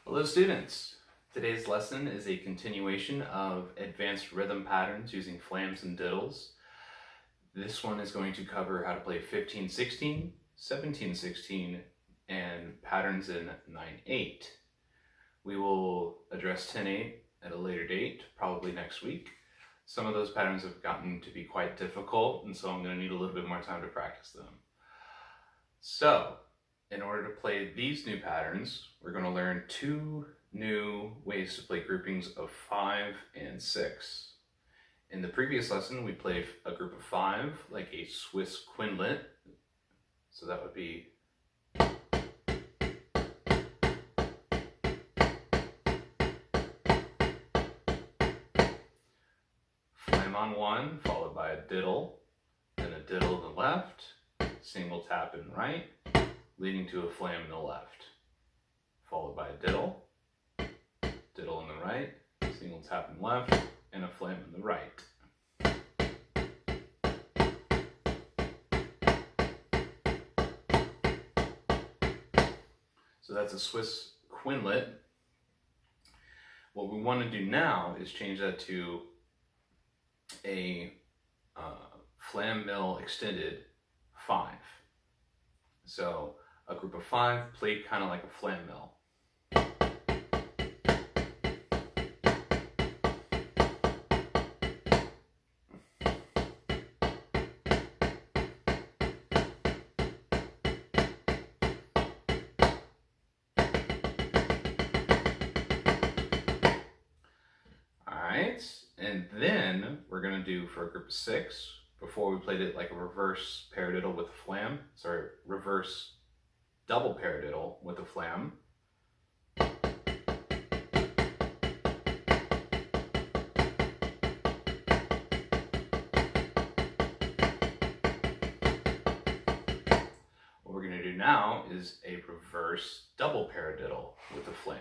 Hello students! Today's lesson is a continuation of advanced rhythm patterns using flams and diddles. This one is going to cover how to play 15/16, 17/16, and patterns in 9/8. We will address 10/8 at a later date, probably next week. Some of those patterns have gotten to be quite difficult, and so I'm going to need a little bit more time to practice them. So, in order to play these new patterns, we're going to learn two new ways to play groupings of 5 and 6. In the previous lesson, we played a group of 5, like a Swiss quinlet. So that would be flam on one, followed by a diddle, then a diddle in the left, single tap in right, leading to a flam in the left, followed by a diddle, diddle in the right, single tap in left, and a flam in the right. So that's a Swiss quinlet. What we want to do now is change that to a flam mill extended 5. So a group of 5 played kind of like a flam mill. Alright, and then we're going to do for a group of 6, before we played it like a reverse paradiddle with a flam, reverse double paradiddle with a flam. What we're going to do now is a reverse double paradiddle with a flam.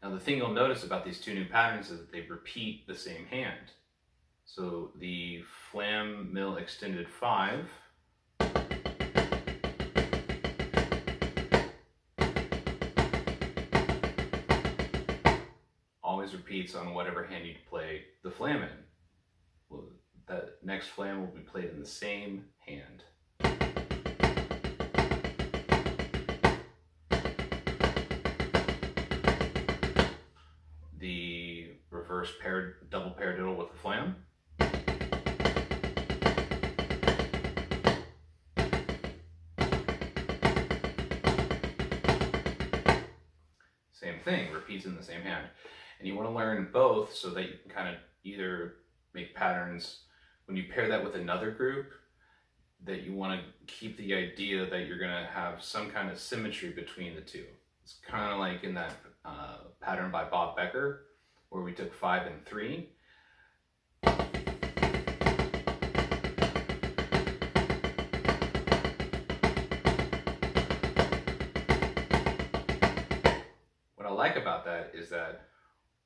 Now the thing you'll notice about these two new patterns is that they repeat the same hand. So the flam mill extended 5 always repeats on whatever hand you play the flam in. Well, that next flam will be played in the same hand. The reverse double paradiddle with a flam. Same thing, repeats in the same hand. And you want to learn both so that you can kind of either make patterns when you pair that with another group, that you want to keep the idea that you're going to have some kind of symmetry between the two. It's kind of like in that pattern by Bob Becker, where we took 5 and 3. What I like about that is that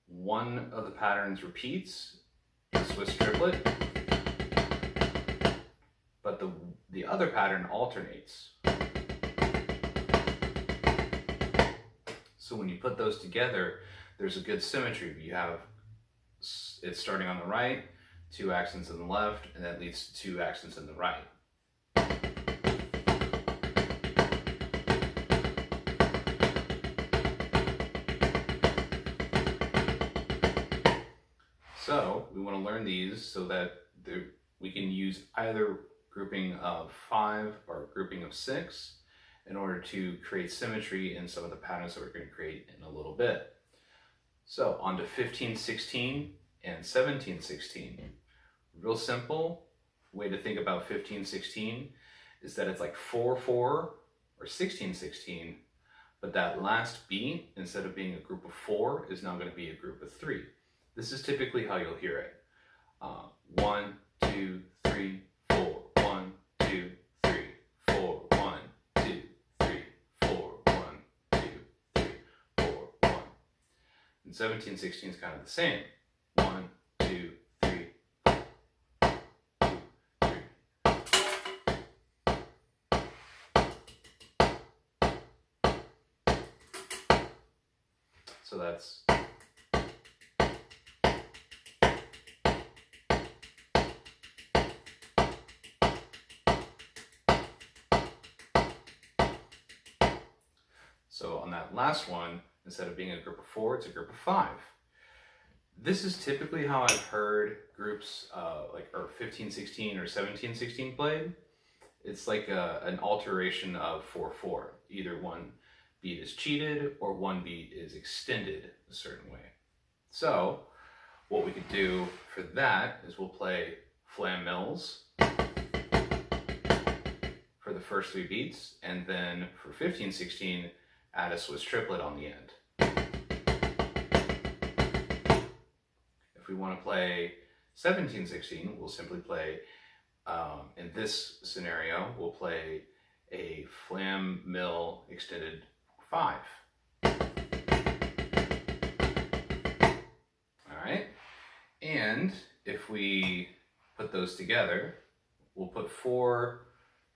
one of the patterns repeats, the Swiss triplet, but the other pattern alternates. So when you put those together, there's a good symmetry. You have it starting on the right, 2 accents in the left, and that leads to 2 accents in the right. So we want to learn these so that we can use either grouping of 5 or grouping of 6 in order to create symmetry in some of the patterns that we're going to create in a little bit. So on to 15/16 and 17/16. Real simple way to think about 15/16 is that it's like 4/4 or 16/16, but that last beat, instead of being a group of 4, is now going to be a group of 3. This is typically how you'll hear it. 1, 2, 3, 4. 1, 2, 3, 4. 1, 2, 3, And 17/16 is kind of the same. 1, 2, 3, 2, 3. So that's so on that last one, instead of being a group of 4, it's a group of 5. This is typically how I've heard groups or 15/16 or 17/16 played. It's like an alteration of 4/4. Either one beat is cheated or one beat is extended a certain way. So what we could do for that is we'll play flam mills for the first 3 beats, and then for 15/16 add a Swiss triplet on the end. If we want to play 17/16, we'll simply play, in this scenario, we'll play a flam mill extended 5. Alright, and if we put those together, we'll put 4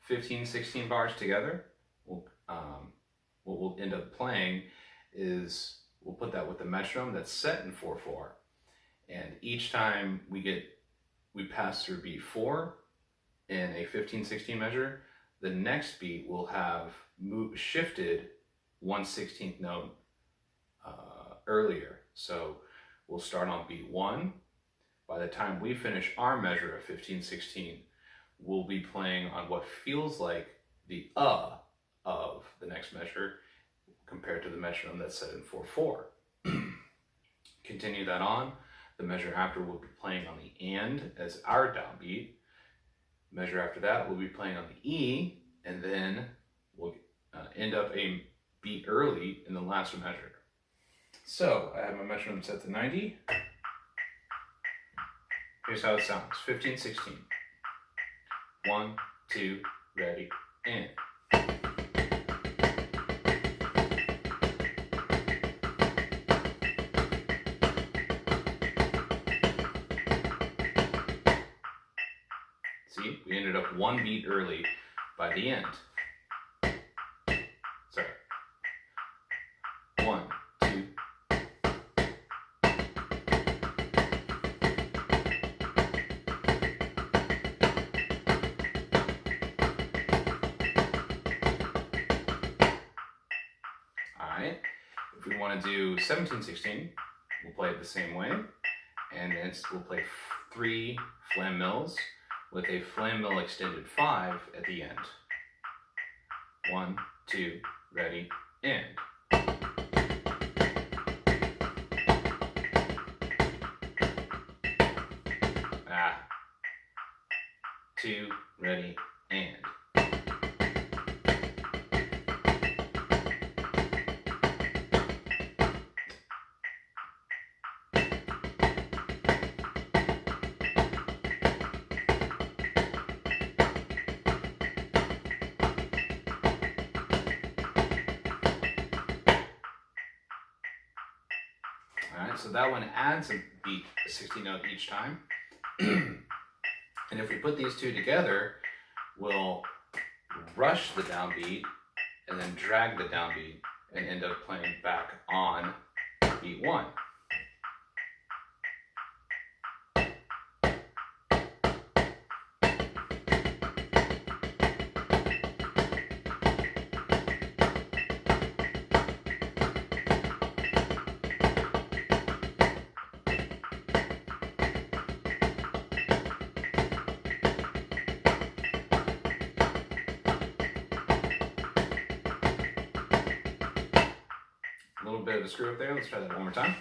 15/16 bars together. What we'll end up playing is we'll put that with the metronome that's set in 4/4, and each time we pass through beat 4 in a 15/16 measure, the next beat will have shifted 1/16 note earlier. So we'll start on beat 1. By the time we finish our measure of 15/16, we'll be playing on what feels like the of the next measure compared to the metronome that's set in 4/4. Continue that on. The measure after we'll be playing on the and as our downbeat. Measure after that we'll be playing on the E, and then we'll end up a beat early in the last measure. So I have my metronome set to 90. Here's how it sounds. 15/16. 1, 2, ready, and. See, we ended up 1 beat early by the end. Sorry. 1, 2. Alright, if we want to do 17/16, we'll play it the same way, and then we'll play 3 flam mills with a flam mill extended 5 at the end. 1, 2, ready, and. 2, ready, and. Alright, so that one adds a beat, a 60 note each time. And if we put these two together, we'll rush the downbeat and then drag the downbeat and end up playing back on beat 1. A little bit of a screw up there. Let's try that one more time.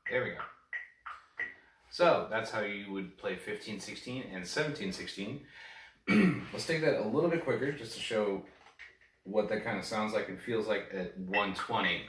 There we go. So that's how you would play 15/16 and 17/16. Let's take that a little bit quicker just to show what that kind of sounds like and feels like at 120.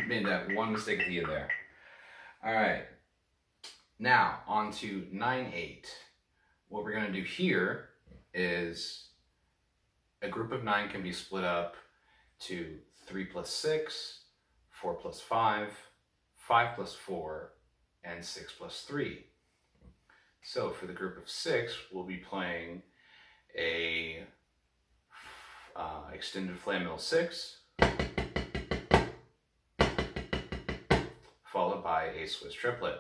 Made that one mistake at the end there. All right, now on to 9/8. What we're going to do here is a group of 9 can be split up to 3 plus 6, 4 plus 5, 5 plus 4, and 6 plus 3. So for the group of 6, we'll be playing a extended flam mill 6, followed by a Swiss triplet.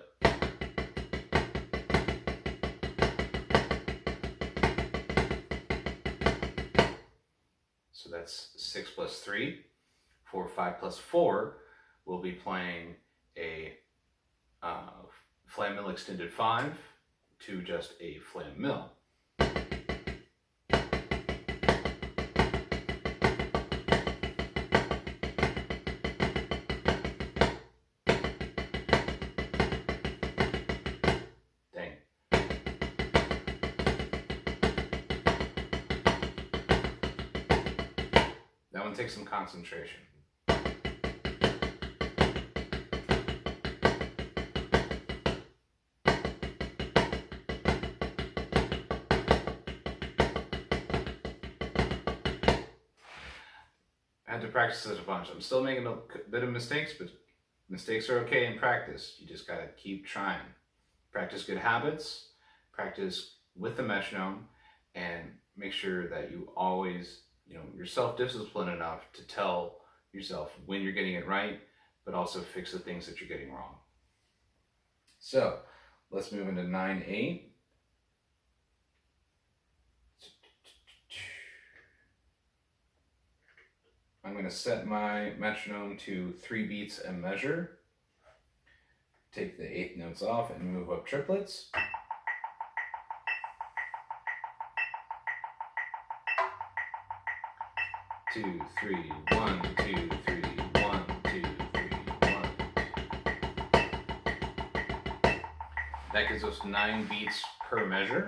So that's 6 plus 3. For 5 plus 4, we'll be playing a flam mill extended 5 to just a flam mill. That one takes some concentration. I had to practice this a bunch. I'm still making a bit of mistakes, but mistakes are okay in practice. You just gotta keep trying. Practice good habits, practice with the metronome, and make sure that you always, you're self-disciplined enough to tell yourself when you're getting it right, but also fix the things that you're getting wrong. So let's move into 9/8. I'm going to set my metronome to 3 beats a measure. Take the 8th notes off and move up triplets. Two, 3, 1, 2, 3, 1, 2, 3, 1. That gives us 9 beats per measure.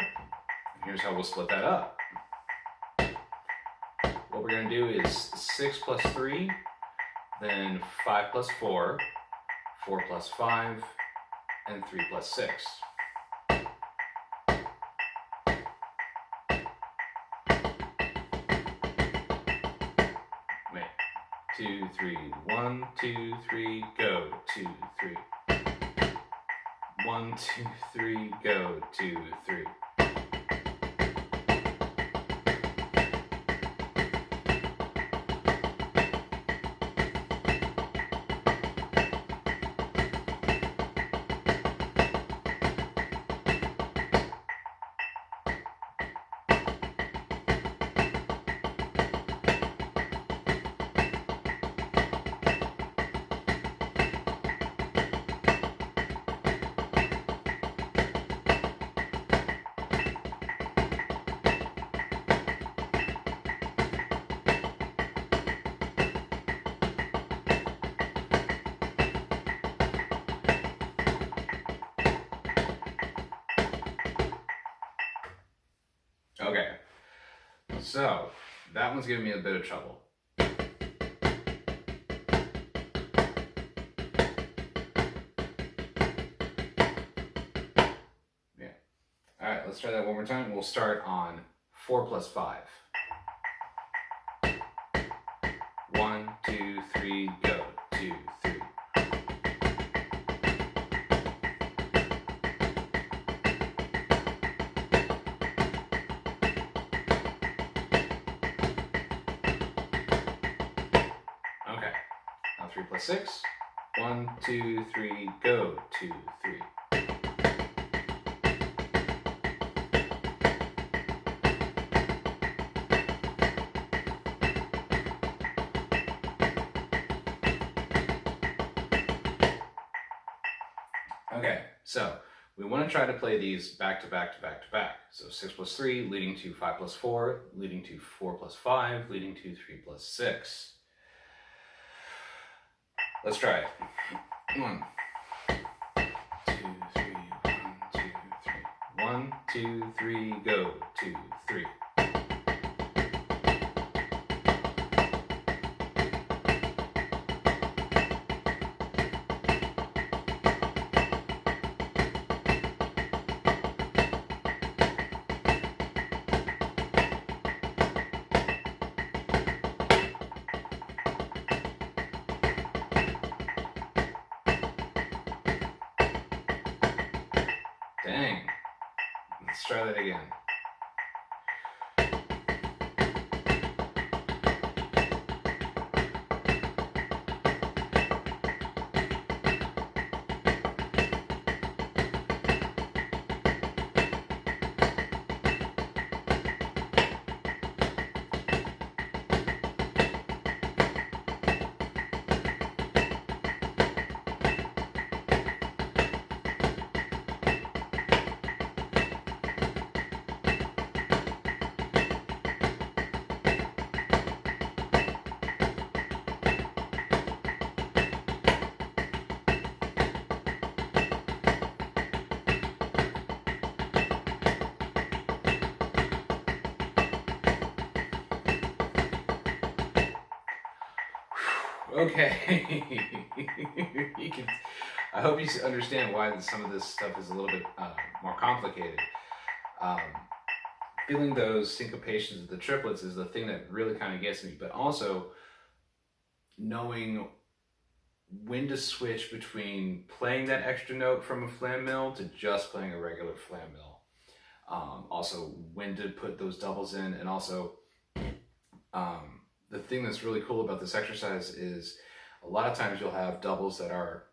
Here's how we'll split that up. What we're going to do is 6 plus 3, then 5 plus 4, 4 plus 5, and 3 plus 6. Wait. 2, 3, 1, 2, 3, go, 2, 3. 1, 2, 3, go, 2, 3. Okay, so that one's giving me a bit of trouble. Yeah. All right, let's try that one more time. We'll start on 4 plus 5. 1, 2, 3, go. 2, 3. Okay, 3 plus 6. 1, 2, 3, go. 2, 3. Okay, so we want to try to play these back to back to back to back. So 6 plus 3 leading to 5 plus 4, leading to 4 plus 5, leading to 3 plus 6. Let's try it. 1, 2, 3, 1, 2, 3. 1, 2, 3, go. 2, 3. Dang. Let's try that again. Okay. I hope you understand why some of this stuff is a little bit more complicated. Feeling those syncopations of the triplets is the thing that really kind of gets me, but also knowing when to switch between playing that extra note from a flam mill to just playing a regular flam mill. Also when to put those doubles in, and also the thing that's really cool about this exercise is a lot of times you'll have doubles that are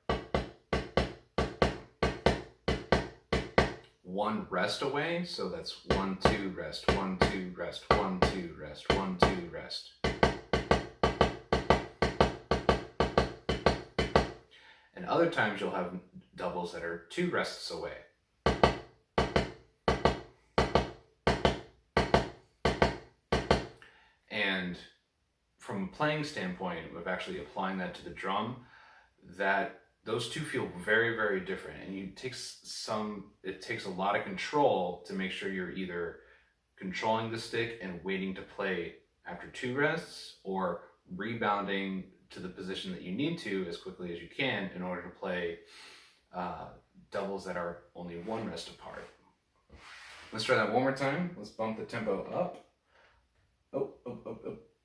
one rest away. So that's 1, 2, rest, 1, 2, rest, 1, 2, rest, 1, 2, rest. And other times you'll have doubles that are 2 rests away. And from a playing standpoint of actually applying that to the drum, that those two feel very, very different. And it takes a lot of control to make sure you're either controlling the stick and waiting to play after 2 rests, or rebounding to the position that you need to as quickly as you can in order to play doubles that are only 1 rest apart. Let's try that one more time. Let's bump the tempo up. Oh.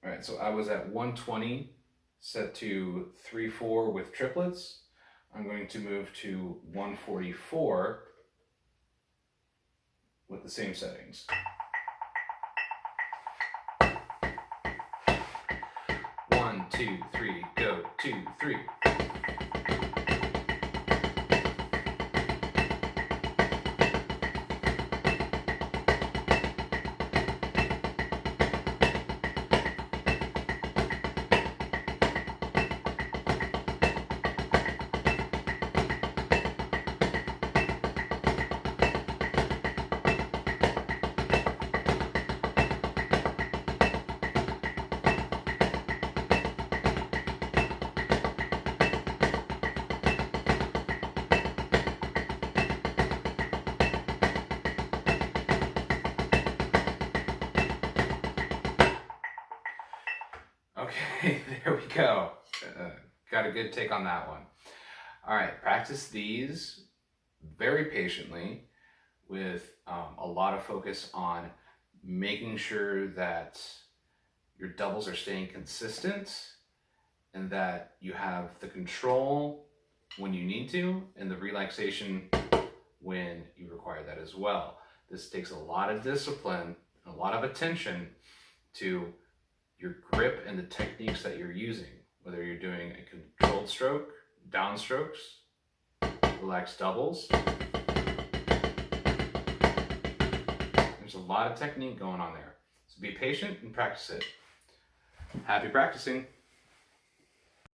All right, so I was at 120 set to 3/4 with triplets. I'm going to move to 144 with the same settings. 1, 2, 3, go. 2, 3. Okay, there we go. Got a good take on that one. All right, practice these very patiently with a lot of focus on making sure that your doubles are staying consistent and that you have the control when you need to and the relaxation when you require that as well. This takes a lot of discipline and a lot of attention to your grip and the techniques that you're using. whether you're doing a controlled stroke, downstrokes, relaxed doubles. There's a lot of technique going on there. So be patient and practice it. Happy practicing.